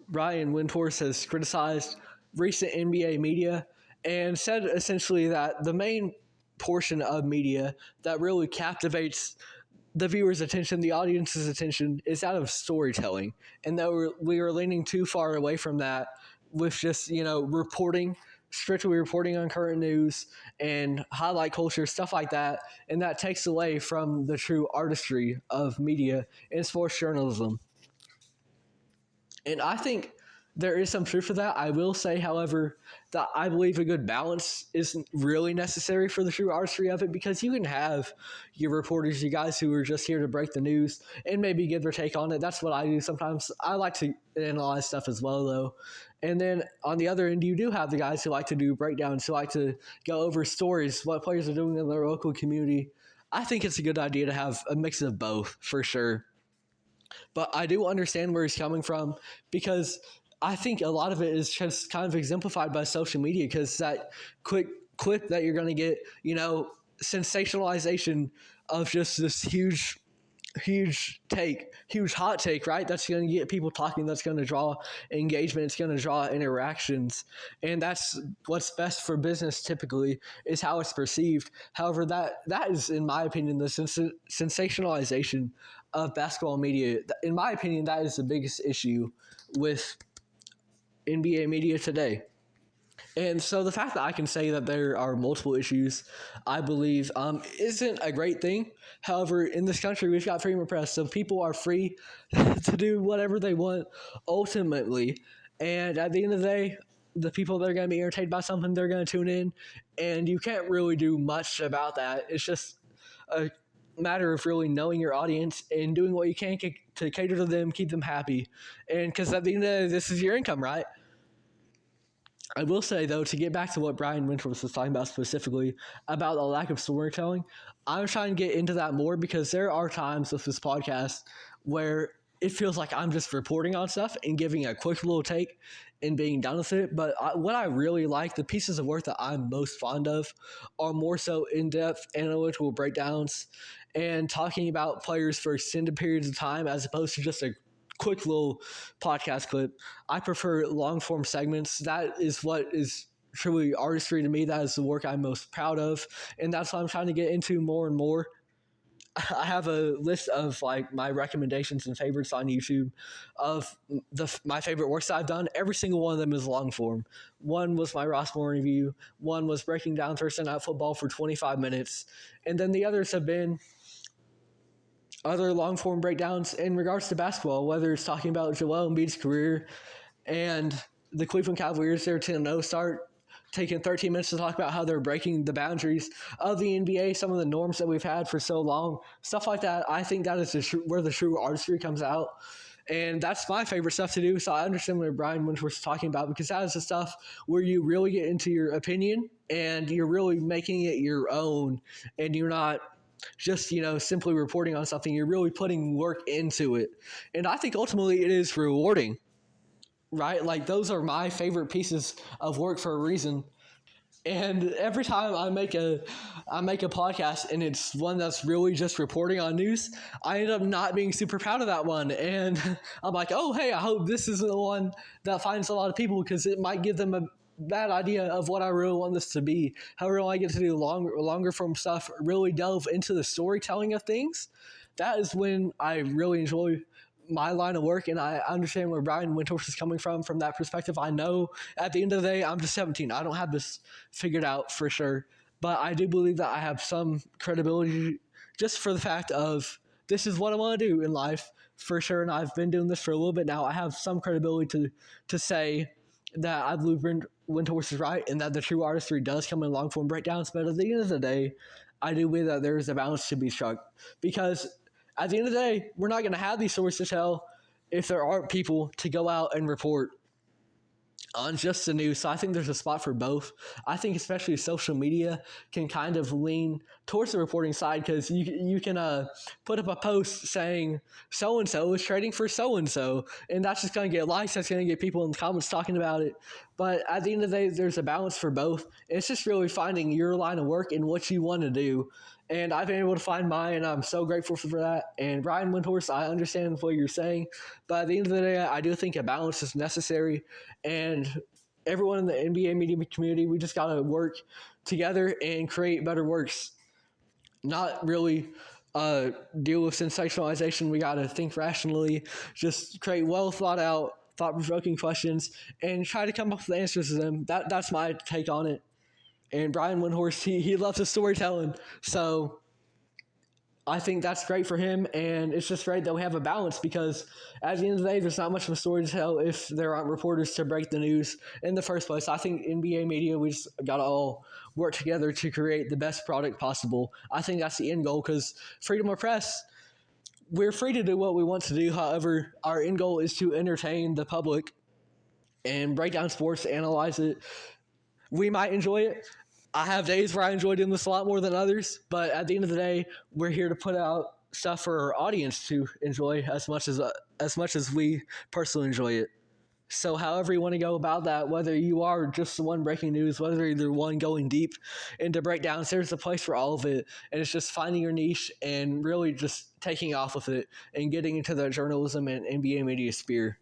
Brian Windhorst has criticized recent NBA media and said essentially that the main portion of media that really captivates the viewer's attention, the audience's attention, is out of storytelling, and that we are leaning too far away from that with just reporting, strictly reporting on current news and highlight culture, stuff like that, and that takes away from the true artistry of media and sports journalism. And I think there is some truth to that. I will say, however, that I believe a good balance isn't really necessary for the true artistry of it, because you can have your reporters, you guys who are just here to break the news and maybe give their take on it. That's what I do sometimes. I like to analyze stuff as well, though. And then on the other end, you do have the guys who like to do breakdowns, who like to go over stories, what players are doing in their local community. I think it's a good idea to have a mix of both, for sure. But I do understand where he's coming from, because I think a lot of it is just kind of exemplified by social media, because that quick clip that you're going to get, sensationalization of just this huge hot take, right? That's going to get people talking. That's going to draw engagement. It's going to draw interactions. And that's what's best for business typically, is how it's perceived. However, that is, in my opinion, the sensationalization of basketball media. In my opinion, that is the biggest issue with NBA media today. And so the fact that I can say that there are multiple issues, I believe, isn't a great thing. However, in this country, we've got freedom of press, so people are free to do whatever they want ultimately. And at the end of the day, the people that are going to be entertained by something, they're going to tune in, and you can't really do much about that. It's just a matter of really knowing your audience and doing what you can to cater to them, keep them happy. And because at the end of the day, this is your income, right? I will say, though, to get back to what Brian Windhorst was talking about specifically about the lack of storytelling, I'm trying to get into that more, because there are times with this podcast where it feels like I'm just reporting on stuff and giving a quick little take and being done with it. But what I really like, the pieces of work that I'm most fond of, are more so in-depth analytical breakdowns and talking about players for extended periods of time, as opposed to just a quick little podcast clip. I prefer long form segments. That is what is truly artistry to me. That is the work I'm most proud of, and that's what I'm trying to get into more and more. I have a list of my recommendations and favorites on YouTube of my favorite works that I've done. Every single one of them is long form. One was my Ross Moore review. One was breaking down Thursday Night Football for 25 minutes, and then the others have been other long-form breakdowns in regards to basketball, whether it's talking about Joel Embiid's career and the Cleveland Cavaliers, their 10-0 start, taking 13 minutes to talk about how they're breaking the boundaries of the NBA, some of the norms that we've had for so long, stuff like that. I think that is where the true artistry comes out. And that's my favorite stuff to do. So I understand what Brian Windhorst was talking about, because that is the stuff where you really get into your opinion and you're really making it your own, and you're not just, simply reporting on something. You're really putting work into it. And I think ultimately it is rewarding, right? Like, those are my favorite pieces of work for a reason. And every time I make a podcast and it's one that's really just reporting on news, I end up not being super proud of that one. And I'm like, oh, hey, I hope this isn't the one that finds a lot of people, because it might give them a bad idea of what I really want this to be. However, when I get to do longer form stuff, really delve into the storytelling of things, that is when I really enjoy my line of work, and I understand where Brian Windhorst is coming from that perspective. I know at the end of the day, I'm just 17. I don't have this figured out for sure, but I do believe that I have some credibility just for the fact of this is what I want to do in life for sure, and I've been doing this for a little bit now. I have some credibility to say that I believe Windhorst is right, and that the true artistry does come in long form breakdowns. But at the end of the day, I do believe that there is a balance to be struck, because at the end of the day, we're not going to have these stories to tell if there aren't people to go out and report on just the news. So I think there's a spot for both. I think especially social media can kind of lean towards the reporting side, because you can put up a post saying so-and-so is trading for so-and-so, and that's just going to get likes. That's going to get people in the comments talking about it. But at the end of the day, there's a balance for both. It's just really finding your line of work and what you want to do. and I've been able to find mine, and I'm so grateful for that. And Ryan Windhorst, I understand what you're saying, but at the end of the day, I do think a balance is necessary, and everyone in the NBA media community, we just got to work together and create better works. Not really deal with sensationalization. We got to think rationally, just create well thought out, thought provoking questions, and try to come up with answers to them. That's my take on it. And Brian Windhorst, he loves his storytelling, so I think that's great for him, and it's just great that we have a balance because at the end of the day, there's not much of a story to tell if there aren't reporters to break the news in the first place. I think NBA media, we just got to all work together to create the best product possible. I think that's the end goal because freedom of press, we're free to do what we want to do. However, our end goal is to entertain the public and break down sports, analyze it. We might enjoy it. I have days where I enjoy doing this a lot more than others, but at the end of the day, we're here to put out stuff for our audience to enjoy as much as we personally enjoy it. So, however you want to go about that, whether you are just the one breaking news, whether you're the one going deep into breakdowns, there's a place for all of it, and it's just finding your niche and really just taking off with it and getting into the journalism and NBA media sphere.